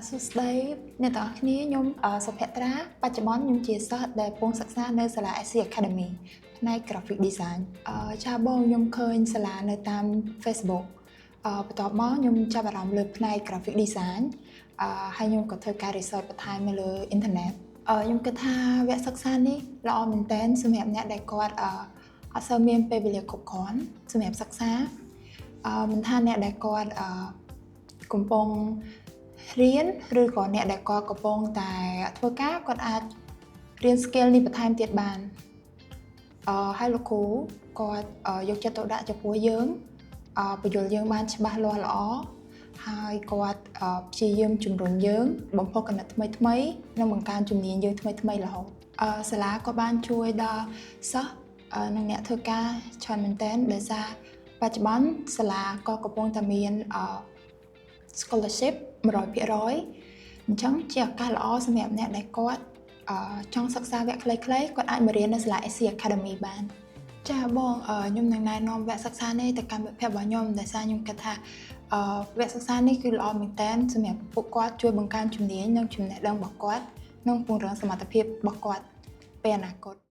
សួស្តីអ្នកទាំងអស់គ្នាខ្ញុំសុភត្រាបច្ចុប្បន្នខ្ញុំជាសិស្សដែលកំពុងសិក្សានៅសាលា SC Academy ផ្នែក Graphic Design ចាបងខ្ញុំឃើញសាលានៅតាម Facebook បន្ទាប់មកខ្ញុំចាប់អារម្មណ៍លើផ្នែក Graphic Design ហើយខ្ញុំក៏ធ្វើការ research បន្ថែមនៅលើអ៊ីនធឺណិតខ្ញុំគិតថាវគ្គសិក្សានេះល្អមែនទែនសម្រាប់អ្នកដែលគាត់អត់សូវមានពេលវេលាគ្រប់គ្រាន់សម្រាប់សិក្សាមិនថាអ្នកដែលគាត់កំពុងរៀនឬក៏អ្នកដែលគាត់កំពុងតែធ្វើការគាត់អាចរៀន skill នេះបន្ថែមទៀតបានហើយលោកគ្រូគាត់យកចិត្តទុកដាក់ចំពោះយើងបញ្យល់យើងបានច្បាស់លាស់ល្អហើយគាត់ព្យាយាមជំរុញយើងបំផុសគំនិតថ្មីៗនិងបង្កើនជំនាញយើងថ្មីៗរហូតសាលាក៏បានជួយដល់សិស្សនិងអ្នកធ្វើការច្រើនមែនទែនដោយសារបច្ចុប្បន្នសាលាក៏កំពុងតែមានscholarship 100%អញ្ចឹងជាឱកាសល្អសម្រាប់អ្នកដែលគាត់ចង់សិក្សាវគ្គខ្លីៗគាត់អាចមករៀននៅសាលា SC Academy បានចាបងខ្ញុំនឹងណែនាំវគ្គសិក្សានេះទៅកាន់មិត្តភ័ក្តិរបស់ខ្ញុំដោយសារខ្ញុំគិតថាវគ្គសិក្សានេះគឺល្អមែនទែនសម្រាប់ពួកគាត់ជួយបង្កើនជំនាញនិងចំណេះដឹងរបស់គាត់និងពង្រឹងសមត្ថភាពរបស់គាត់ពេលអនាគត